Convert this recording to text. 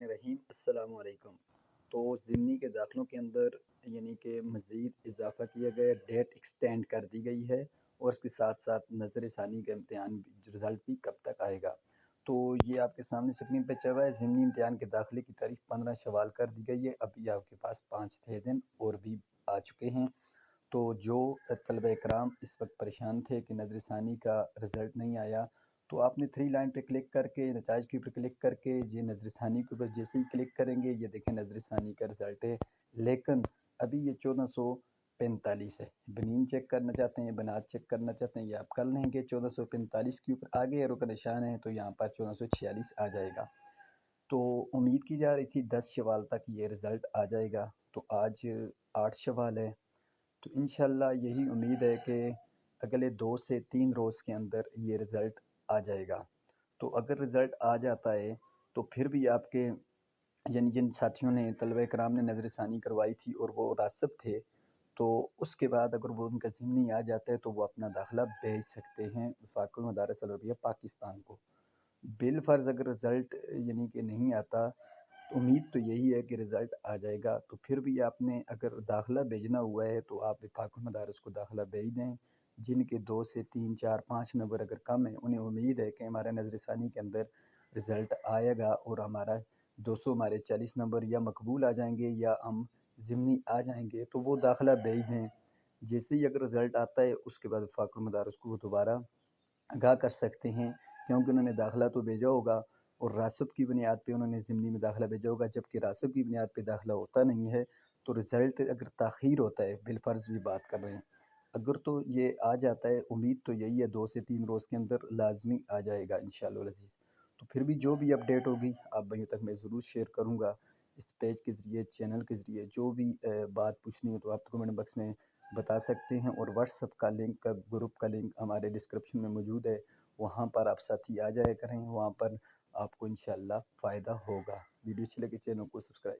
رحیم السلام علیکم۔ تو ضمنی کے داخلوں کے اندر یعنی کہ مزید اضافہ کیا گیا، ڈیٹ ایکسٹینڈ کر دی گئی ہے، اور اس کے ساتھ ساتھ نظر ثانی کا امتحان رزلٹ بھی کب تک آئے گا۔ تو یہ آپ کے سامنے اسکرین پہ چل رہا ہے، ضمنی امتحان کے داخلے کی تاریخ 15 شوال کر دی گئی ہے۔ ابھی آپ کے پاس 5-6 دن اور بھی آ چکے ہیں۔ تو جو طلبہ اکرام اس وقت پریشان تھے کہ نظر ثانی کا رزلٹ نہیں آیا، تو آپ نے 3 لائن پہ کلک کر کے نتائج کے اوپر کلک کر کے یہ نظر ثانی کے اوپر جیسے ہی کلک کریں گے، یہ دیکھیں نظر ثانی کا رزلٹ ہے، لیکن ابھی یہ 1445 ہے۔ بنین چیک کرنا چاہتے ہیں، بنات چیک کرنا چاہتے ہیں، یہ آپ کر لیں گے۔ 1445 کے اوپر آگے ایرو کا نشان ہے تو یہاں پر 1446 آ جائے گا۔ تو امید کی جا رہی تھی 10 شوال تک یہ رزلٹ آ جائے گا، تو آج 8 شوال ہے۔ تو انشاءاللہ یہی امید ہے کہ اگلے 2 سے 3 روز کے اندر یہ رزلٹ آ جائے گا۔ تو اگر رزلٹ آ جاتا ہے تو پھر بھی آپ کے یعنی جن ساتھیوں نے طلبہ کرام نے نظر ثانی کروائی تھی اور وہ راسب تھے، تو اس کے بعد اگر وہ ان کا ضمنی آ جاتا ہے تو وہ اپنا داخلہ بھیج سکتے ہیں وفاق المدارس العربیہ پاکستان کو۔ بالفرض اگر رزلٹ یعنی کہ نہیں آتا، تو امید تو یہی ہے کہ رزلٹ آ جائے گا، تو پھر بھی آپ نے اگر داخلہ بھیجنا ہوا ہے تو آپ وفاق المدارس کو داخلہ بھیج دیں۔ جن کے 2 سے 3 4 5 نمبر اگر کم ہیں، انہیں امید ہے کہ ہمارے نظر ثانی کے اندر رزلٹ آئے گا اور ہمارا 200 ہمارے 40 نمبر یا مقبول آ جائیں گے یا ہم ضمنی آ جائیں گے، تو وہ داخلہ بھیج دیں۔ جیسے ہی اگر رزلٹ آتا ہے اس کے بعد وفاق المدارس کو وہ دوبارہ آگاہ کر سکتے ہیں، کیونکہ انہوں نے داخلہ تو بھیجا ہوگا اور راسب کی بنیاد پہ انہوں نے ضمنی میں داخلہ بھیجا ہوگا، جبکہ راسب کی بنیاد پہ داخلہ ہوتا نہیں ہے۔ تو رزلٹ اگر تاخیر ہوتا ہے، بالفرض بھی بات کر رہے ہیں، اگر تو یہ آ جاتا ہے، امید تو یہی ہے 2 سے 3 روز کے اندر لازمی آ جائے گا انشاءاللہ العزیز۔ تو پھر بھی جو بھی اپڈیٹ ہوگی آپ بھائیوں تک میں ضرور شیئر کروں گا، اس پیج کے ذریعے، چینل کے ذریعے۔ جو بھی بات پوچھنی ہے تو آپ کمنٹ باکس میں بتا سکتے ہیں، اور واٹس ایپ کا لنک کا گروپ کا لنک ہمارے ڈسکرپشن میں موجود ہے، وہاں پر آپ ساتھی آ جائے کریں، وہاں پر آپ کو انشاءاللہ فائدہ ہوگا۔ ویڈیو اچھی لگے چینل کو سبسکرائب